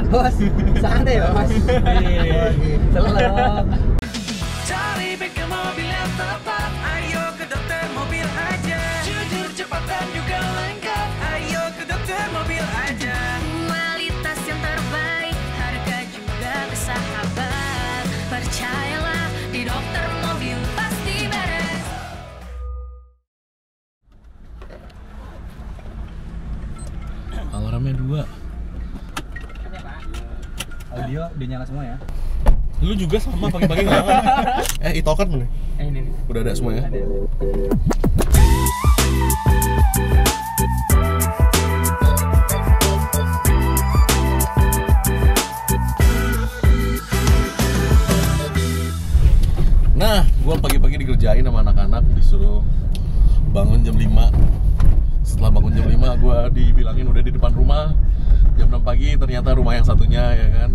bos, santai bos. Selalu. Cari bengkel mobil yang tepat, ayo ke dokter mobil aja. Jujur, cepat dan juga lengkap, ayo ke dokter mobil aja. Kualitas yang terbaik, harga juga bersahabat. Percayalah, di dokter mobil pasti beres. Alarmnya 2. Audio udah nyala semua ya? Lu juga sama pagi-pagi nggak? E-token mana? Ini nih. Udah ada semua ya? Ada. Nah, gua pagi-pagi dikerjain sama anak-anak, disuruh bangun jam 5. Setelah bangun jam 5, gua dibilangin udah di depan rumah. Jam 6 pagi ternyata rumah yang satunya, ya kan.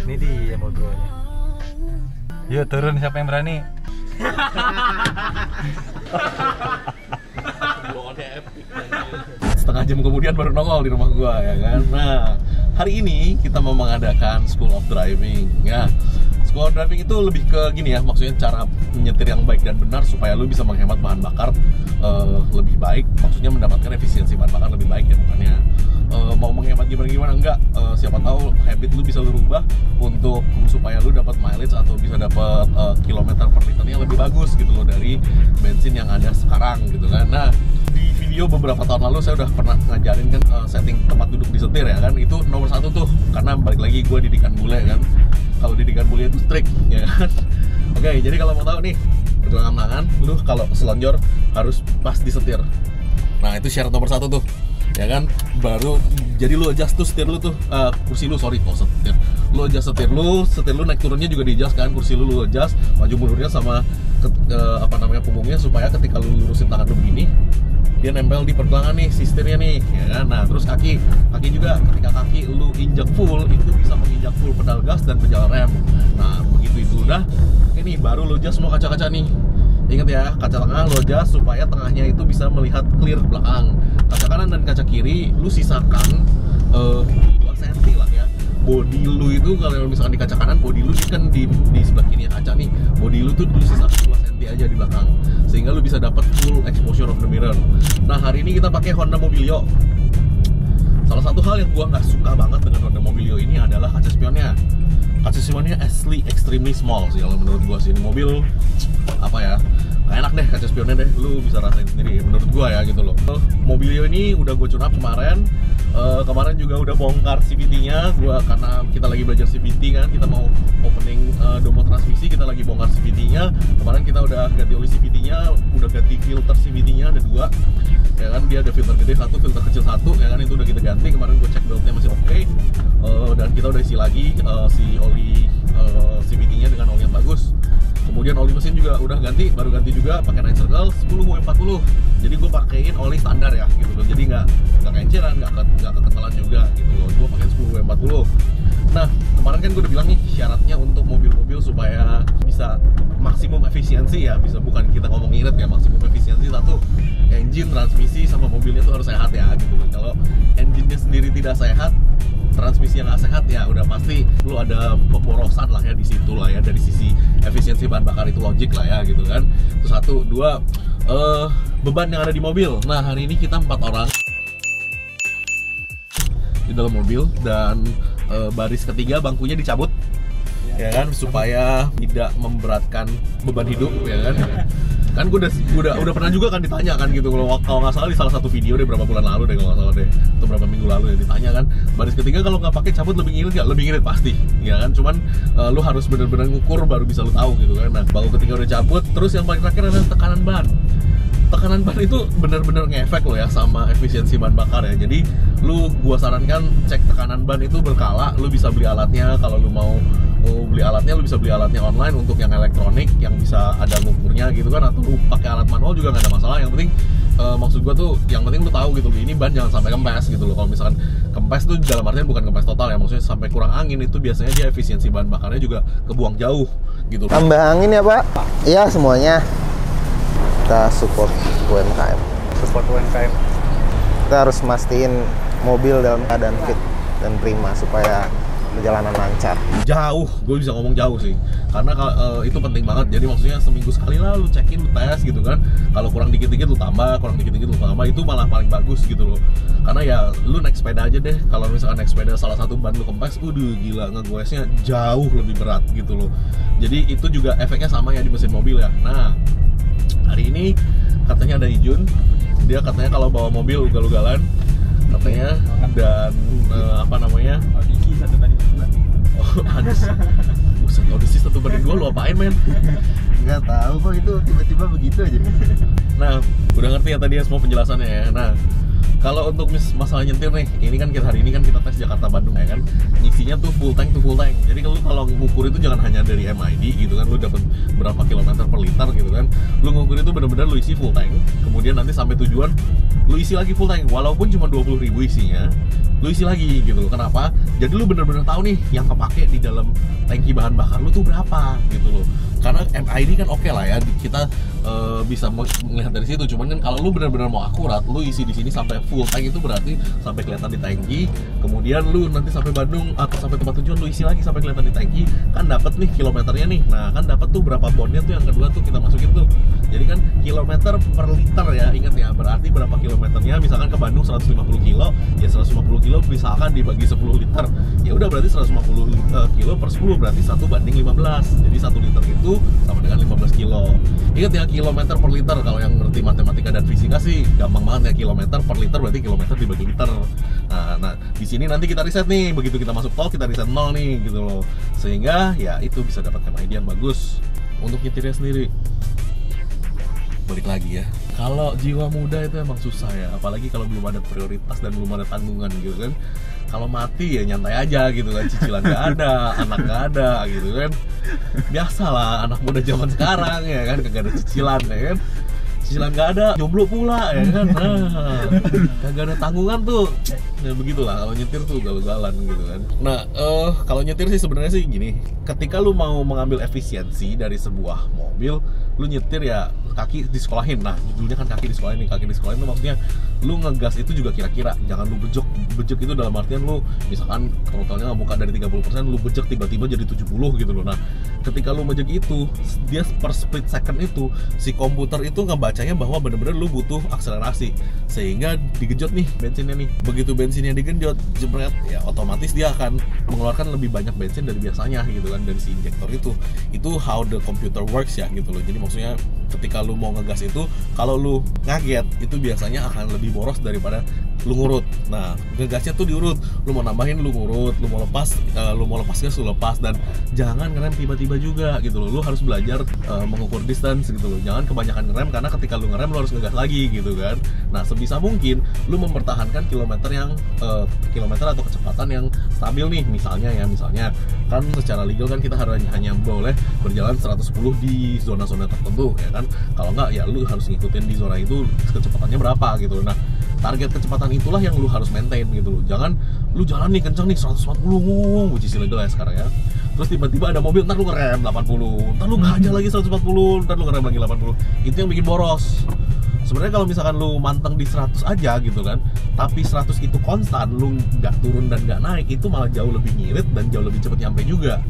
Ini dia mobilnya. Yuk turun, siapa yang berani? Setengah jam kemudian baru nongol di rumah gua, ya kan. Nah, hari ini kita mau mengadakan School of Driving. Ya, School of Driving itu lebih ke gini ya, maksudnya cara menyetir yang baik dan benar supaya lu bisa menghemat bahan bakar lebih baik. Maksudnya mendapatkan efisiensi bahan bakar lebih baik ya, bukannya mau menghemat gimana enggak. Siapa tahu habit lu bisa lu rubah untuk supaya lu dapat mileage atau bisa dapat kilometer per liternya lebih bagus gitu loh dari bensin yang ada sekarang gitu kan. Nah, di video beberapa tahun lalu saya udah pernah ngajarin kan setting tempat duduk di setir ya kan. Itu nomor 1 tuh, karena balik lagi gue didikan bule kan. Kalau didikan bule itu strict ya kan. Oke, jadi kalau mau tahu nih, pergelangan tangan lu kalau selonjor harus pas di setir. Nah, itu syarat nomor 1 tuh, ya kan. Baru jadi lu adjust tuh setir lu tuh, kursi lu, sorry, kok setir. Lu adjust setir lu naik turunnya juga di adjust kan, kursi lu adjust, maju mundurnya sama punggungnya, supaya ketika lu lurusin tangan lu begini, dia nempel di pergelangan nih, si setirnya nih, ya kan. Nah, terus kaki juga, ketika kaki lu injak full, itu bisa menginjak full pedal gas dan pedal rem. Nah, begitu itu udah, ini baru lu adjust semua kaca-kaca nih. Ingat ya, kaca tengah lo adjust supaya tengahnya itu bisa melihat clear ke belakang. Kaca kanan dan kaca kiri lu sisakan 2 cm lah ya. Body lu itu kalau misalkan di kaca kanan, body lu ini kan di sebelah kiri kaca nih. Body lu tuh sisakan 2 cm aja di belakang, sehingga lu bisa dapat full exposure of the mirror. Nah, hari ini kita pakai Honda Mobilio. Salah satu hal yang gua nggak suka banget dengan Honda Mobilio ini adalah kaca spionnya. Kaca spionnya asli extremely small sih kalau menurut gua sih. Ini mobil apa ya, gak enak deh kaca spionnya deh, lu bisa rasain sendiri menurut gua ya gitu loh. Mobilio ini udah gue tune up kemarin. Kemarin juga udah bongkar CVT-nya gua, karena kita lagi belajar CVT kan, kita mau opening domo transmisi, kita lagi bongkar CVT-nya. Kemarin kita udah ganti oli CVT-nya, udah ganti filter CVT-nya, ada 2 ya kan. Dia ada filter gede 1, filter kecil 1 ya kan, itu udah kita ganti. Kemarin gue cek beltnya masih oke. Dan kita udah isi lagi si oli CVT-nya dengan oli yang bagus. Kemudian oli mesin juga udah ganti, baru ganti juga pakai 9 Circle 10W40. Jadi gue pakein oli standar ya gitu loh. Jadi nggak kenceran, nggak keketelan juga gitu loh. Gue pakein 10W40. Nah, kemarin kan gue udah bilang nih syaratnya untuk mobil-mobil supaya bisa maksimum efisiensi ya, bisa, bukan kita ngomong irit ya, maksimum efisiensi. 1, engine, transmisi sama mobilnya tuh harus sehat ya gitu loh. Kalau engine-nya sendiri tidak sehat, transmisi yang nggak sehat, ya udah pasti lu ada pemborosan lah ya di situ lah ya, dari sisi efisiensi bahan bakar, itu logik lah ya gitu kan. Itu 1, 2, beban yang ada di mobil. Nah, hari ini kita 4 orang di dalam mobil, dan baris ketiga bangkunya dicabut ya kan, supaya tidak memberatkan beban hidup ya kan. Kan gue udah pernah juga kan ditanya kan gitu, kalau nggak salah di salah satu video deh berapa bulan lalu deh, kalau nggak salah deh, atau berapa minggu lalu ya, ditanya kan baris ketiga kalau nggak pakai cabut lebih ngirit nggak? Lebih ngirit pasti ya kan, cuman lu harus bener-bener ngukur baru bisa lu tahu gitu kan. Nah, bangku ketiga udah cabut. Terus yang paling terakhir adalah tekanan ban. Tekanan ban itu bener-bener ngefek lo ya sama efisiensi bahan bakar ya. Jadi gua sarankan cek tekanan ban itu berkala. Lu bisa beli alatnya, kalau lu mau beli alatnya, lu bisa beli alatnya online untuk yang elektronik yang bisa ada ngukurnya gitu kan, atau lu pakai alat manual juga nggak ada masalah. Yang penting maksud gua tuh yang penting lu tahu gitu loh, ini ban jangan sampai kempes gitu loh. Kalau misalkan kempes tuh dalam artian bukan kempes total ya, maksudnya sampai kurang angin, itu biasanya dia efisiensi bahan bakarnya juga kebuang jauh gitu loh. Tambah angin ya Pak? Iya semuanya. Kita support UMKM. Support UMKM. Kita harus mastiin mobil dalam keadaan fit dan prima supaya perjalanan lancar. Jauh, gue bisa ngomong jauh sih, karena itu penting banget. Jadi maksudnya seminggu sekali lah lu cekin, lu tes gitu kan. Kalau kurang dikit-dikit lu tambah, kurang dikit-dikit lu tambah, itu malah paling bagus gitu loh. Karena ya lu naik sepeda aja deh, kalau misalkan naik sepeda salah satu ban lu kempes, gila, ngegoesnya jauh lebih berat gitu loh. Jadi itu juga efeknya sama ya di mesin mobil ya. Nah, hari ini katanya ada Ijun, dia katanya kalau bawa mobil ugal-ugalan katanya, dan apa namanya, Audisi 1 banding 2. oh audisi, buset, audisi 1 banding 2 lu apain men? Nggak tahu kok itu tiba-tiba begitu aja. Nah, udah ngerti ya tadi ya semua penjelasannya ya. Nah, kalau untuk masalah nyetir nih, ini kan hari ini kan kita tes Jakarta Bandung ya kan, ngisinya tuh full tank. Jadi kalau ngukur itu jangan hanya dari MID gitu kan, lu dapat berapa kilometer per liter gitu kan. Lu ngukur itu benar-benar lu isi full tank, kemudian nanti sampai tujuan lu isi lagi full tank, walaupun cuma 20.000 isinya, lu isi lagi gitu loh. Kenapa? Jadi lu benar-benar tahu nih yang kepake di dalam tangki bahan bakar lu tuh berapa gitu loh. Karena MID kan oke lah ya, kita bisa melihat dari situ. Cuman kan kalau lu benar-benar mau akurat, lu isi di sini sampai full tank, itu berarti sampai kelihatan di tangki. Kemudian lu nanti sampai Bandung atau sampai tempat tujuan lu isi lagi sampai kelihatan di tangki, kan dapat nih kilometernya nih. Nah, kan dapat tuh berapa bondnya tuh, yang kedua tuh kita masukin tuh. Jadi kan kilometer per liter ya, ingat ya, berarti berapa kilometernya. Misalkan ke Bandung 150 kilo, ya 150 kilo misalkan dibagi 10 liter, ya udah berarti 150 kilo per 10 berarti 1 banding 15. Jadi 1 liter itu sama dengan 15 kilo. Ingat ya, kilometer per liter. Kalau yang ngerti matematika dan fisika sih gampang banget ya, kilometer per liter berarti kilometer dibagi liter. Nah di sini nanti kita riset nih, begitu kita masuk tol kita riset 0 nih gitu loh, sehingga ya itu bisa dapat MID yang bagus. Untuk nyetirnya sendiri, balik lagi ya, kalau jiwa muda itu emang susah ya, apalagi kalau belum ada prioritas dan belum ada tanggungan gitu kan. Kalau mati ya nyantai aja gitu kan, cicilan gak ada, anak gak ada gitu kan. Biasalah anak muda zaman sekarang ya kan, kagak ada cicilan ya kan, cicilan gak ada, jomblo pula ya kan. Nah, kagak ada tanggungan tuh, ya begitulah kalau nyetir tuh galau-galan gitu kan. Nah, kalau nyetir sih sebenarnya sih gini, ketika lu mau mengambil efisiensi dari sebuah mobil, lu nyetir ya kaki disekolahin. Nah, judulnya kan kaki disekolahin nih. Kaki disekolahin itu maksudnya lu ngegas itu juga kira-kira, jangan lu bejek. Bejek itu dalam artian lu misalkan throttle-nya buka dari 30%, lu bejek tiba-tiba jadi 70 gitu loh. Nah, ketika lu bejek itu, dia per split second itu si komputer itu ngebacanya bahwa bener-bener lu butuh akselerasi, sehingga digenjot nih bensinnya nih. Begitu bensinnya digenjot, jebret, ya otomatis dia akan mengeluarkan lebih banyak bensin dari biasanya gitu kan, dari si injektor itu. Itu how the computer works ya gitu loh. Jadi maksudnya ketika lu mau ngegas itu, kalau lu ngaget itu biasanya akan lebih boros daripada lu ngurut. Nah, ngegasnya tuh diurut, lu mau nambahin lu ngurut, lu mau lepas gas lu lepas, dan jangan ngerem tiba-tiba juga gitu loh. Lu harus belajar mengukur distance gitu loh. Jangan kebanyakan ngerem, karena ketika lu ngerem lu harus ngegas lagi gitu kan. Nah, sebisa mungkin lu mempertahankan kilometer atau kecepatan yang stabil nih. Misalnya kan secara legal kan kita hanya boleh berjalan 110 di zona-zona tertentu ya kan. Kalau enggak ya lu harus ngikutin di zona itu kecepatannya berapa gitu. Nah, target kecepatan itulah yang lu harus maintain gitu loh. Jangan lu jalan nih kenceng nih 140, which is illegal ya sekarang ya. Terus tiba-tiba ada mobil, ntar lu ngerem 80, ntar lu aja lagi 140, ntar lu ngerem lagi 80. Itu yang bikin boros. Sebenarnya kalau misalkan lu manteng di 100 aja gitu kan, tapi 100 itu konstan, lu nggak turun dan nggak naik, itu malah jauh lebih ngirit dan jauh lebih cepet nyampe juga,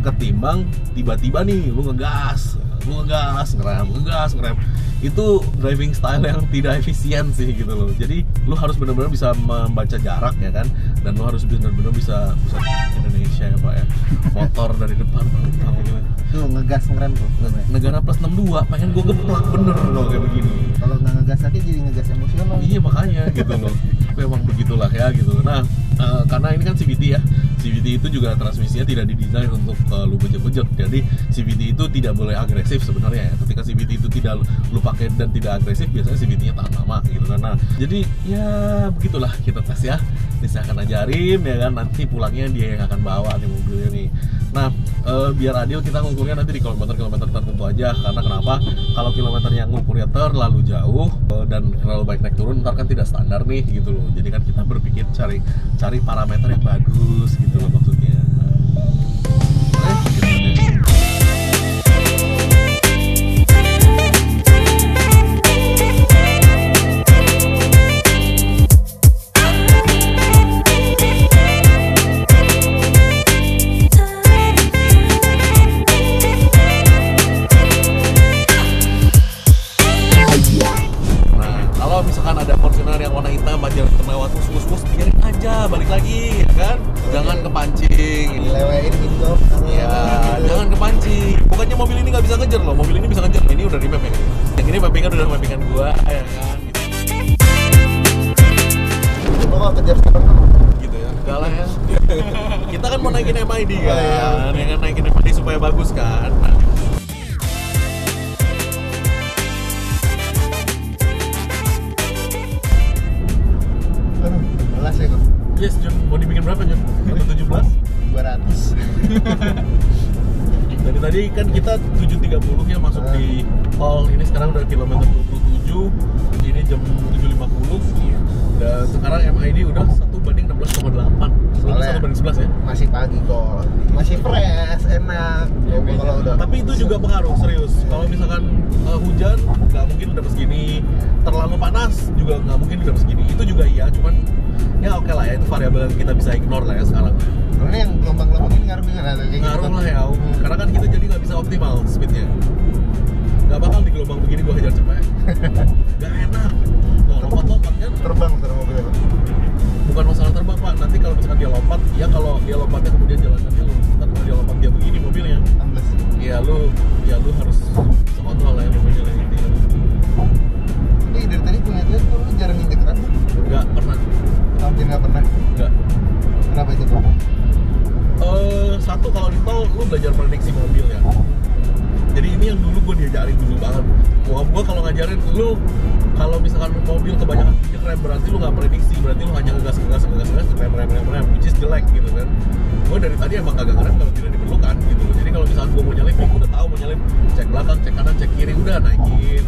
ketimbang tiba-tiba nih lu ngegas, ngerem. Itu driving style yang tidak efisien sih gitu loh. Jadi lu harus benar-benar bisa membaca jarak ya kan, dan lu harus benar-benar bisa Indonesia ya Pak ya, motor dari depan tahu gitu. Tuh ngegas ngerem tuh. Negara plus 62, pengen gue geplak bener kalau kayak begini. Kalau nggak ngegas lagi jadi ngegas emosional. Iya makanya gitu loh. Tapi emang begitulah ya gitu. Nah, karena ini kan CVT ya. CVT itu juga transmisinya tidak didesain untuk lu bejek-bejek. Jadi CVT itu tidak boleh agresif sebenarnya ya. Ketika CVT itu tidak lu pakai dan tidak agresif, biasanya CVT-nya tahan lama gitu kan. Nah, jadi ya begitulah kita tes ya. Ini saya akan ajarin ya kan, nanti pulangnya dia yang akan bawa nih mobilnya nih. Nah, biar adil kita ngukurnya nanti di kilometer-kilometer tertentu aja. Karena kenapa? Kalau kilometernya ngukurnya terlalu jauh dan terlalu baik naik turun, ntar kan tidak standar nih gitu loh. Jadi kan kita berpikir cari parameter yang bagus gitu loh maksudnya. Gitu aja. Balik lagi, ya kan? Jangan kepancing. Dilewein gitu. Ya, jangan kepancing. Bukannya mobil ini nggak bisa ngejar loh, mobil ini bisa ngejar. Ini udah di mapping. Yang ini mappingan udah mappingan gua, ya kan? Lo nggak kejar sekarang? Gitu ya, enggak lah ya. Kita kan mau naikin MID kan, ya kan naikin MID supaya bagus kan. Nah, ya kok. yes, Jun, mau dibikin berapa Jun? 17? 200. Dari tadi kan kita 7.30 ya masuk di tol. Ini sekarang udah kilometer 27. Ini jam 7.50. Dan sekarang MID udah 1:16,8. Soalnya 1:11 ya. Masih pagi kok. Masih fresh, enak. Coba kalau udah. Tapi itu juga pengaruh, serius. Kalau misalkan hujan, nggak mungkin udah segini. Terlalu panas juga nggak mungkin udah segini. Itu juga iya, cuman ya oke lah ya, itu variabel yang kita bisa ignore lah ya sekarang. Karena yang gelombang-gelombang ini ngaruh nggak ada kayak Ngaruh gitu. lah ya, karena kan kita jadi nggak bisa optimal speednya. Nggak bakal di gelombang begini gua hajar cepet. Nggak enak. Nah, lompat-lompat kan? Terbang ntar mobilnya. Bukan masalah terbang pak. Nanti kalau misalkan dia lompat, ya kalau dia lompatnya kemudian jalanannya lu. Tapi kalau dia lompat dia begini mobilnya, Ambles. ya lu harus bisa kontrol lah ya mobilnya lah ini. Tapi dari tadi punya lihat tuh lu jarang injek rem. Nggak pernah. Hampir nggak pernah. Nggak. Kenapa itu kok? Satu kalau di tol lu belajar prediksi mobil ya. Jadi ini yang dulu gue diajarin dulu banget. Gua kalau ngajarin lu, kalau misalkan mobil kebanyakan injek rem berarti lu nggak prediksi, berarti lu hanya ngegas rem, which is jelek gitu kan. Gue dari tadi emang kagak ngerem kalau tidak diperlukan gitu. Jadi kalau misalkan gue mau nyalip, gue udah tahu mau nyalip, cek belakang, cek kanan, cek kiri, udah naikin,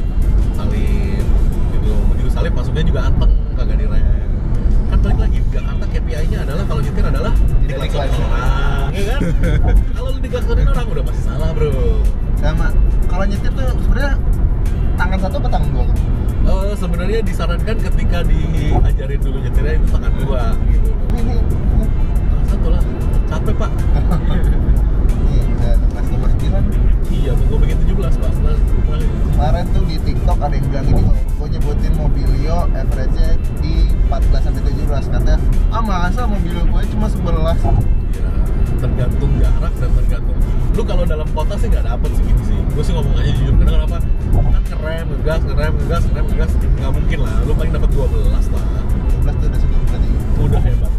salip gitu. Begitu salip masuknya juga anteng, kagak direm. Kan balik lagi, Jakarta KPI-nya adalah kalau nyetir adalah dikelaksonin orang, ya kan? Kalau lu dikelaksonin orang udah pasti salah bro. Sama. Kalau nyetir tuh sebenarnya tangan satu apa tangan dua? Sebenarnya disarankan ketika diajarin dulu nyetirnya itu tangan dua gitu. Ini. Tangan satu lah, capek pak. Iya, udah lepas nomor 9. Iya, gue bikin 17 pak. Kemarin tuh di TikTok ada yang bilang ini, gue nyebutin Mobilio average-nya di 14-17. Katanya, masa Mobilio gue cuma 11. Ya, tergantung jarak dan tergantung. Lu kalau dalam kota sih nggak dapet segitu sih. Gue sih ngomong aja jujur. Karena kenapa? Kan ngerem, ngegas, nggak mungkin lah. Lu paling dapet 12 lah. 12 tuh udah cukup berarti. Udah hebat.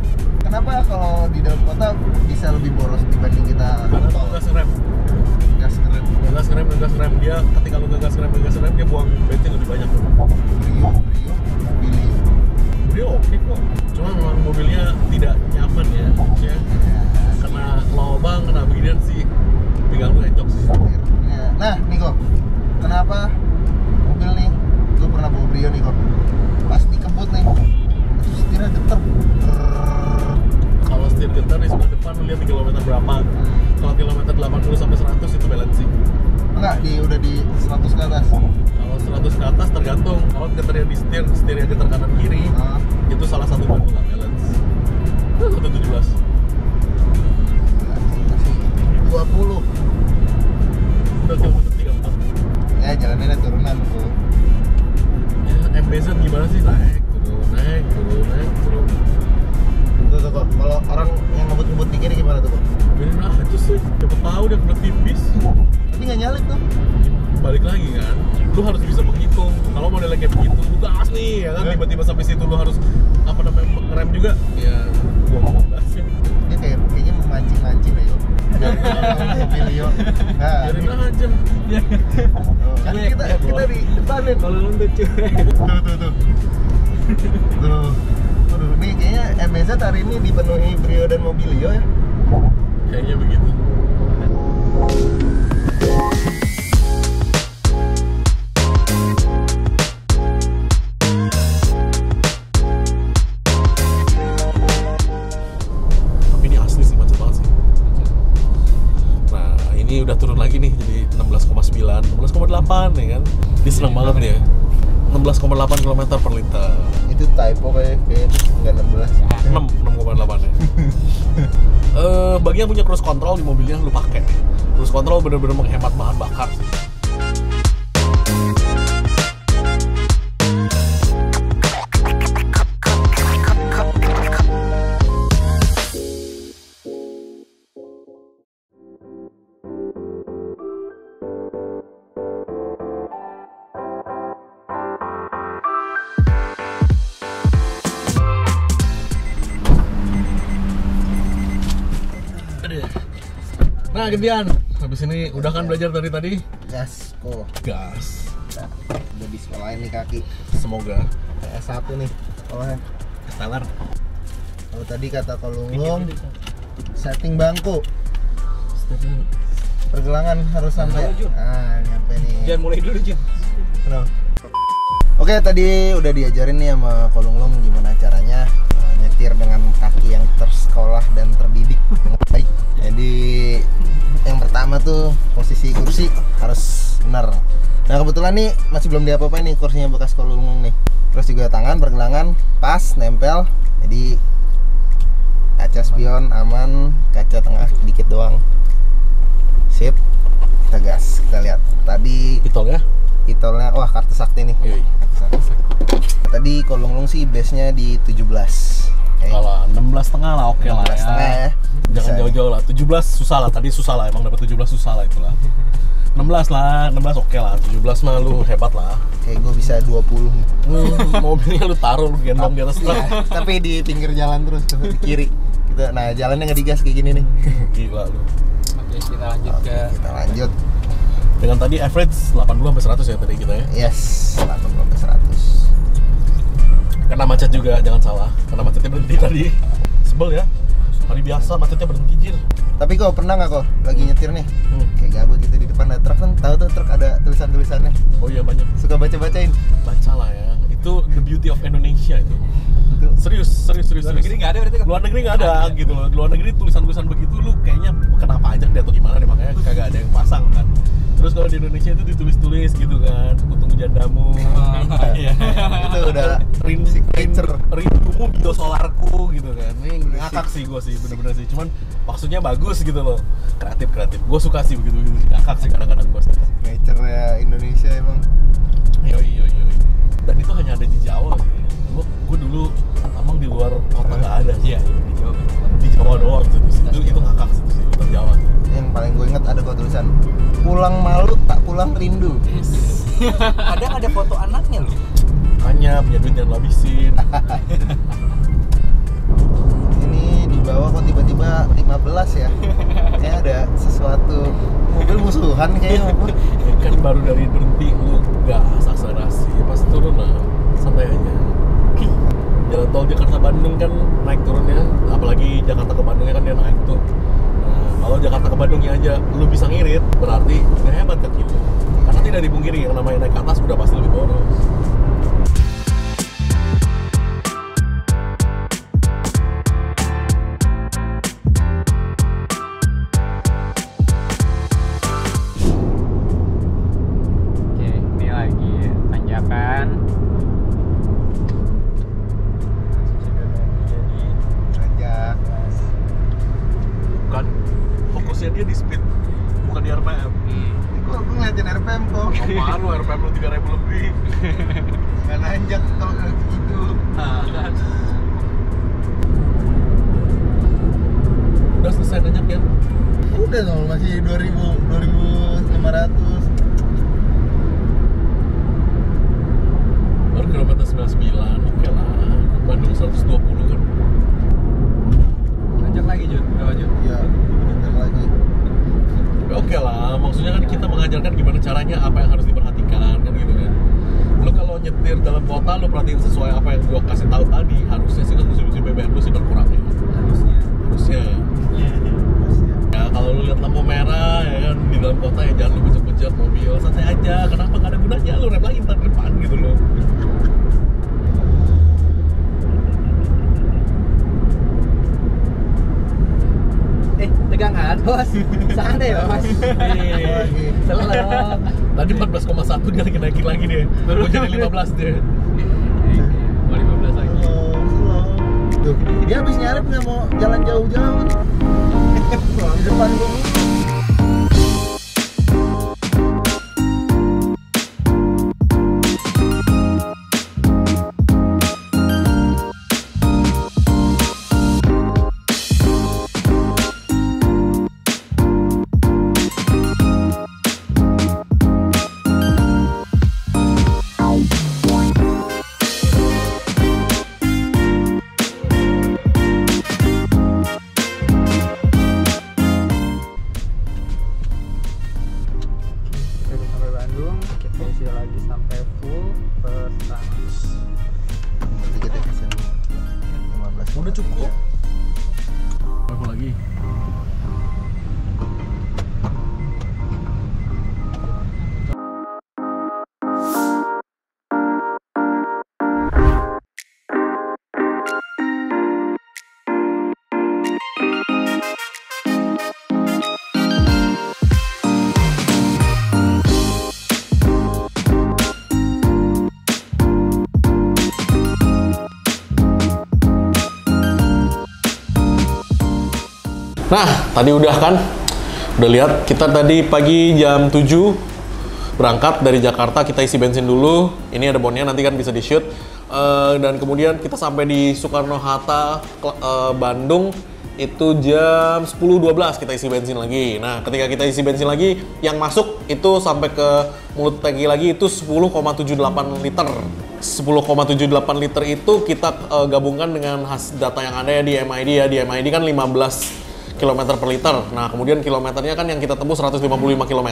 Kenapa kalau di dalam kota bisa lebih boros dibanding kita Karena tol? ngegas ngerem. Gas keren. Ngegas rem, dia ketika lu ngegas rem dia buang bensin lebih banyak. Mobilio. Dia oke kok, cuma memang mobilnya tidak nyaman ya, maksudnya kena lubang, kena beginian sih, pinggang lu encok sih. Ya. Nah, nih kok, kenapa mobil nih, gue pernah bawa Brio nih kok, pas dikebut nih, itu setirnya geter. Kalau setir getar di sebelah depan lu lihat di kilometer berapa. Kalau kilometer 80 sampai 100 itu balancing. Enggak, udah di 100 ke atas. Kalau 100 ke atas tergantung. Kalau getarnya di setirnya getar kanan kiri, itu salah satu ban nggak balance. 117. 20. Udah kilometer 34. Ya, jalannya ada turunan tuh. Ya, MBZ gimana sih? Naik, turun. Tuh kok, kalau orang yang ngebut-ngebut di kiri gimana tuh kok? Biarin aja sih, siapa tahu dia kena tipis. Tapi nggak nyalip tuh. Balik lagi kan, lu harus bisa menghitung. Kalau modelnya kayak begitu, lu gas nih, ya kan? Tiba-tiba sampai situ lu harus ngerem juga. Ya, buang gasnya. Dia kayaknya memancing-mancing ya. Mobilio. Nah, Biarin aja. kan kita di depanin. Kalau nonton cuy. Tuh. Aduh, nih kayaknya MBZ hari ini dipenuhi Brio dan Mobilio ya. Kayaknya begitu. Tapi ini asli sih, macet banget sih. Nah, ini udah turun lagi nih jadi 16,9, 16,8 ya kan. Dia seneng banget nih ya. 16,8 km per liter. Itu typo kayak nggak 16. 6,8 ya. Bagi yang punya cruise control di mobilnya, lu pakai. Cruise control bener-bener menghemat bahan bakar sih. Nah, Gebian, habis ini udah kan belajar dari tadi? Gas kok. Gas. Nah, udah di sekolahin nih kaki. Semoga. S1 nih sekolahnya. Stellar. Kalau tadi kata Kolunglung, setting bangku. Pergelangan harus sampai. Nyampe nih. Jangan mulai dulu, Jun. Kenapa? Oke, tadi udah diajarin nih sama Kolunglung gimana caranya nyetir dengan kaki yang tersekolah dan terdidik dengan baik. Jadi yang pertama tuh posisi kursi harus benar. Nah, kebetulan nih masih belum diapa-apain nih kursinya bekas Kolunglung nih. Terus juga tangan pergelangan pas nempel. Jadi kaca spion aman, kaca tengah dikit doang. Sip. Kita gas. Kita lihat. Tadi Pitol ya? Itolnya, wah kartu sakti nih. Yoi. Tadi Kolunglung sih base-nya di 17. Kalau 16,5 lah, oke lah 16,5 ya. Jangan Bisa. jauh-jauh lah. 17 susah lah. Tadi susah lah. Emang dapat 17 susah lah itulah. 16 lah, 16 oke lah. 17 mah lu hebat lah. Kayak gue bisa 20 nih. Mobilnya lu taruh, lu gendong di atas truk. Tapi di pinggir jalan terus di kiri. Gitu. Nah, jalannya nggak digas kayak gini nih. Gila lu. Oke, kita lanjut ke Kita lanjut. Dengan tadi average 80 sampai 100 ya tadi kita ya. Yes, 80 sampai 100. Kena macet juga, jangan salah. Karena macetnya berhenti tadi. Sebel ya. Hari biasa macetnya berhenti, Jir. Tapi kok pernah nggak kok lagi nyetir nih? Kayak gabut gitu di depan ada truk kan, tahu tuh truk ada tulisan-tulisannya. Oh iya, banyak. Suka baca-bacain. Baca lah ya. Itu the beauty of Indonesia itu. Serius. luar negeri nggak ada berarti kan? Luar negeri nggak ada gitu loh. Luar negeri tulisan-tulisan begitu lu kayaknya kenapa ajak dia atau gimana deh, makanya kagak ada yang pasang kan. Terus kalau di Indonesia itu ditulis-tulis gitu kan, kutung jandamu. Iya. Itu udah rindumu biosolarku gitu kan. Ini ngakak sih gue sih, bener-bener sih. Cuman maksudnya bagus gitu loh. Kreatif. Gue suka sih begitu-begitu. Ngakak sih kadang-kadang gue sih. nature ya Indonesia emang. Yoi. Dan itu hanya ada di Jawa sih. Gue dulu emang di luar kota nggak ada sih. Iya, di Jawa. Di Jawa doang sih. Itu ngakak sih luar Jawa. Yang paling gue inget ada kok tulisan pulang malu tak pulang rindu. Kadang ada foto anaknya loh. Makanya punya duit yang lu habisin. Ini di bawah kok tiba-tiba 15 ya. Kayak ada sesuatu mobil musuhan kayaknya apa. Kan baru dari berhenti lu gas akselerasi, ya pasti turun lah, santai aja. Jalan tol Jakarta Bandung kan naik turunnya, apalagi Jakarta ke Bandungnya kan dia naik tuh. Nah, kalau Jakarta ke Bandungnya aja lu bisa ngirit, berarti udah hebat kaki lu. Karena tidak dipungkiri yang namanya naik ke atas udah pasti lebih boros. Oke, ini lagi tanjakan. Nanjak. Bukan, fokusnya dia di speed, bukan di RPM. Kok gue ngeliatin RPM kok. Apaan lu, RPM lu 3.000 lebih. Nggak nanjak kalau kayak gitu. Nah, kan. Udah selesai nanjak ya? Udah dong, masih 2.500. Baru kilometer 99, oke lah. Bandung 120 kan. Lanjut lagi, Jun. Lanjut. Iya, bentar lagi. Oke lah, maksudnya kan kita mengajarkan gimana caranya, apa yang harus diperhatikan kan gitu kan. Lu kalau nyetir dalam kota, lu perhatiin sesuai apa yang gua kasih tahu tadi. Harusnya sih konsumsi BBM lu sih berkurang ya. Harusnya. Harusnya. Ya kalau lu lihat lampu merah ya kan di dalam kota ya jangan lu bejek-bejek mobil, santai aja. Kenapa nggak ada gunanya lu rem lagi ntar ke depan gitu loh. Tegangan bos, santai bos. Selalu. Tadi 14,1 dia lagi naikin lagi deh. Baru jadi 15 deh. Mau 15 lagi. Tuh, dia habis nyarep nggak mau jalan jauh-jauh. Di depan gua. Sampai Bandung, kita isi lagi sampai full Pertamax. Nanti kita pesen 15. Udah cukup. Apa lagi? Nah, tadi udah kan? Udah lihat, kita tadi pagi jam 7 berangkat dari Jakarta, kita isi bensin dulu. Ini ada bonnya, nanti kan bisa di-shoot. Dan kemudian kita sampai di Soekarno-Hatta, Bandung, itu jam 10.12 kita isi bensin lagi. Nah, ketika kita isi bensin lagi, yang masuk itu sampai ke mulut tangki lagi itu 10,78 liter. 10,78 liter itu kita gabungkan dengan data yang ada ya di MID ya. Di MID kan 15 km per liter. Nah, kemudian kilometernya kan yang kita tembus 155 km.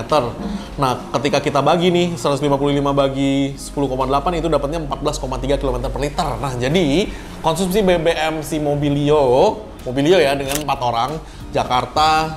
Nah, ketika kita bagi nih 155 bagi 10,8 itu dapatnya 14,3 km per liter. Nah, jadi konsumsi BBM si Mobilio ya dengan 4 orang Jakarta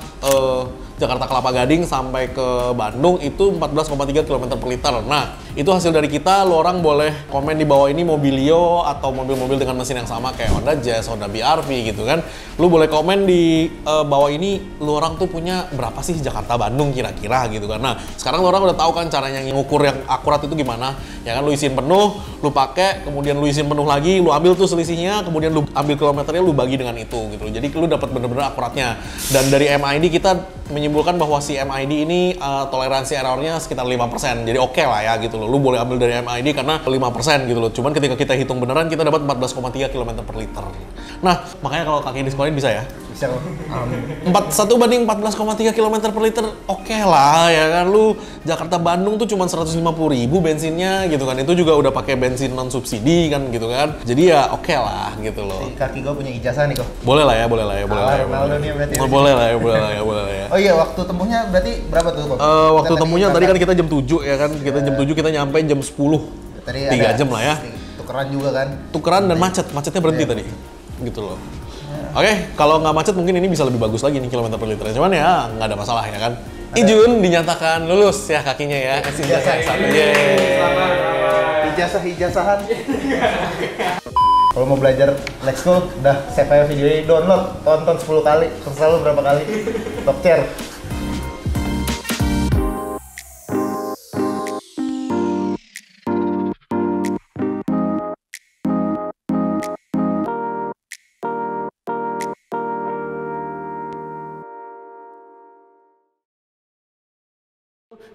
Kelapa Gading sampai ke Bandung itu 14,3 km per liter. Nah, itu hasil dari kita. Lo orang boleh komen di bawah ini Mobilio atau mobil-mobil dengan mesin yang sama kayak Honda Jazz, Honda BRV gitu kan. Lo boleh komen di bawah ini lo orang tuh punya berapa sih Jakarta Bandung kira-kira gitu kan. Nah, sekarang lo orang udah tahu kan caranya ngukur yang akurat itu gimana. Ya kan, lo isiin penuh, lo pakai, kemudian lo isiin penuh lagi, lo ambil tuh selisihnya, kemudian lo ambil kilometernya, lo bagi dengan itu gitu. Jadi lo dapat bener-bener akuratnya. Dan dari MID kita menyimpulkan bahwa si MID ini toleransi errornya sekitar 5%. Jadi oke lah ya gitu loh. Lu boleh ambil dari MID karena 5% gitu loh. Cuman ketika kita hitung beneran kita dapat 14,3 km per liter. Nah, makanya kalau kaki diskonin bisa ya? Bisa loh. 1 banding 14,3 km per liter oke lah ya kan. Lu Jakarta Bandung tuh cuma 150.000 bensinnya gitu kan. Itu juga udah pakai bensin non subsidi kan gitu kan. Jadi ya oke lah gitu loh. Kaki gua punya ijazah nih kok. Boleh lah ya. Boleh lah ya. Boleh lah ya. Oh iya, waktu tempuhnya berarti berapa tuh kok? Waktu temunya tadi kan kita jam 7 ya kan. Kita jam 7 kita nyampe jam 10. Tadi 3 jam lah ya. Tukeran juga kan? Tukeran dan macetnya berhenti tadi. Gitu loh. Oke, kalau nggak macet mungkin ini bisa lebih bagus lagi nih kilometer per liter. Cuman ya nggak ada masalah ya kan. Ijun dinyatakan lulus ya kakinya ya. Kasih ijazah yang satu. Ijazah-ijazahan. Kalau mau belajar Let's Go, udah save aja videonya, download, tonton 10 kali, terserah lu berapa kali. Top chair.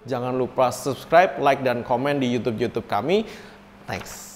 Jangan lupa subscribe, like, dan komen di YouTube kami. Thanks.